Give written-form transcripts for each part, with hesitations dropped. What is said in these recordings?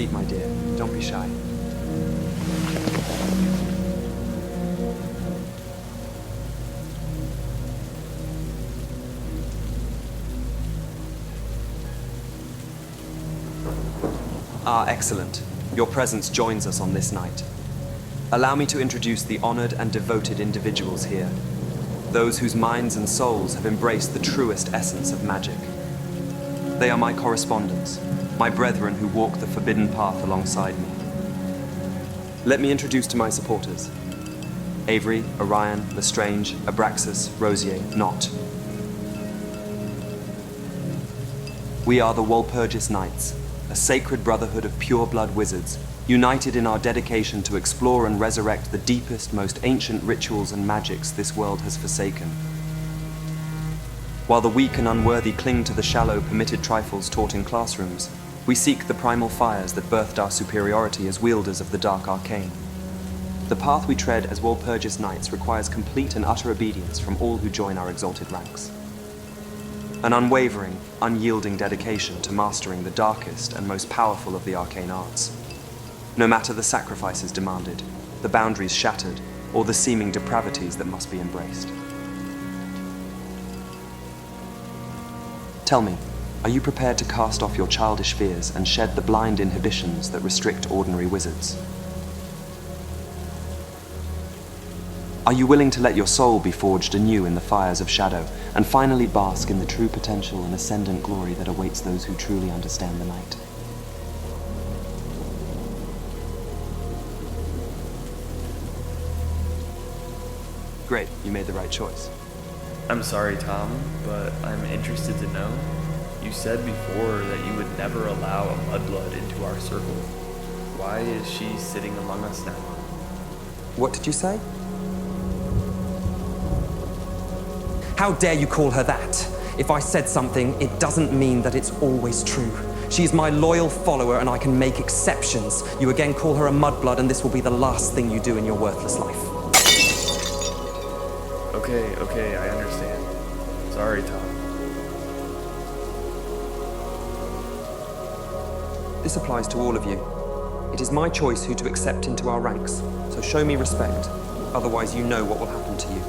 seat, my dear. Don't be shy. Ah, excellent. Your presence joins us on this night. Allow me to introduce the honored and devoted individuals here. Those whose minds and souls have embraced the truest essence of magic. They are my correspondents, my brethren who walk the forbidden path alongside me. Let me introduce to my supporters. Avery, Orion, Lestrange, Abraxas, Rosier, Not. We are the Walpurgis Knights, a sacred brotherhood of pure-blood wizards, united in our dedication to explore and resurrect the deepest, most ancient rituals and magics this world has forsaken. While the weak and unworthy cling to the shallow, permitted trifles taught in classrooms, we seek the primal fires that birthed our superiority as wielders of the dark arcane. The path we tread as Walpurgis Knights requires complete and utter obedience from all who join our exalted ranks. An unwavering, unyielding dedication to mastering the darkest and most powerful of the arcane arts. No matter the sacrifices demanded, the boundaries shattered, or the seeming depravities that must be embraced. Tell me, are you prepared to cast off your childish fears and shed the blind inhibitions that restrict ordinary wizards? Are you willing to let your soul be forged anew in the fires of shadow and finally bask in the true potential and ascendant glory that awaits those who truly understand the night? Great, you made the right choice. I'm sorry, Tom, but I'm interested to know. You said before that you would never allow a mudblood into our circle. Why is she sitting among us now? What did you say? How dare you call her that? If I said something, it doesn't mean that it's always true. She's my loyal follower and I can make exceptions. You again call her a mudblood and this will be the last thing you do in your worthless life. Okay, I understand. Sorry, Tom. This applies to all of you. It is my choice who to accept into our ranks, so show me respect. Otherwise, you know what will happen to you.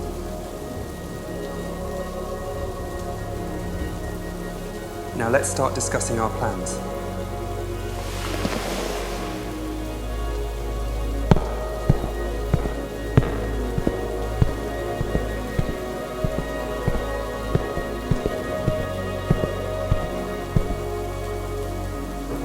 Now let's start discussing our plans.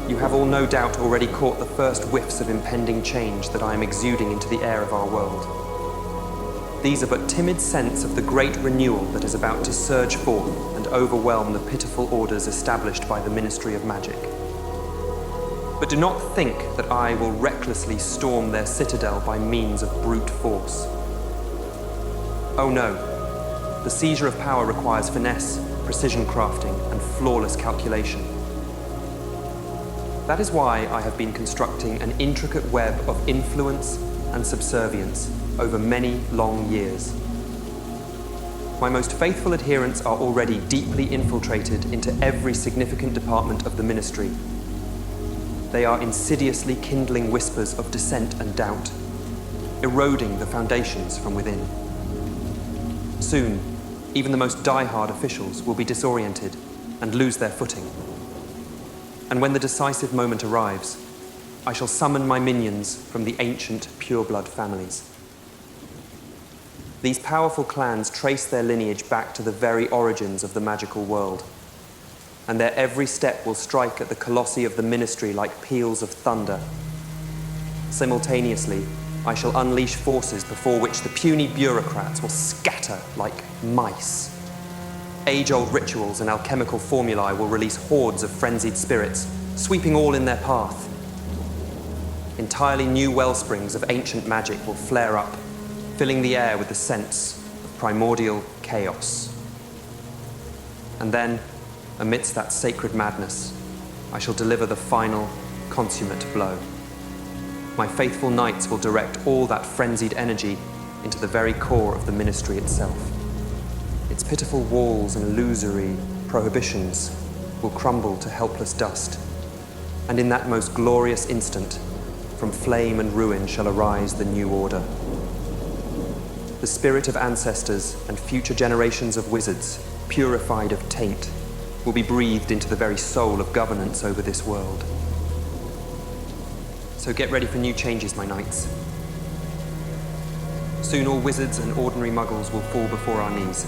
You have all no doubt already caught the first whiffs of impending change that I am exuding into the air of our world. These are but timid scents of the great renewal that is about to surge forth and overwhelm the pitiful orders established by the Ministry of Magic. But do not think that I will recklessly storm their citadel by means of brute force. Oh no, the seizure of power requires finesse, precision crafting, and flawless calculation. That is why I have been constructing an intricate web of influence and subservience over many long years. My most faithful adherents are already deeply infiltrated into every significant department of the ministry. They are insidiously kindling whispers of dissent and doubt, eroding the foundations from within. Soon, even the most die-hard officials will be disoriented and lose their footing. And when the decisive moment arrives, I shall summon my minions from the ancient pure-blood families. These powerful clans trace their lineage back to the very origins of the magical world, and their every step will strike at the colossi of the ministry like peals of thunder. Simultaneously, I shall unleash forces before which the puny bureaucrats will scatter like mice. Age-old rituals and alchemical formulae will release hordes of frenzied spirits, sweeping all in their path. Entirely new wellsprings of ancient magic will flare up, filling the air with the sense of primordial chaos. And then, amidst that sacred madness, I shall deliver the final, consummate blow. My faithful knights will direct all that frenzied energy into the very core of the ministry itself. Its pitiful walls and illusory prohibitions will crumble to helpless dust, And in that most glorious instant, from flame and ruin shall arise the new order. The spirit of ancestors and future generations of wizards, purified of taint, will be breathed into the very soul of governance over this world. So get ready for new changes, my knights. Soon all wizards and ordinary muggles will fall before our knees.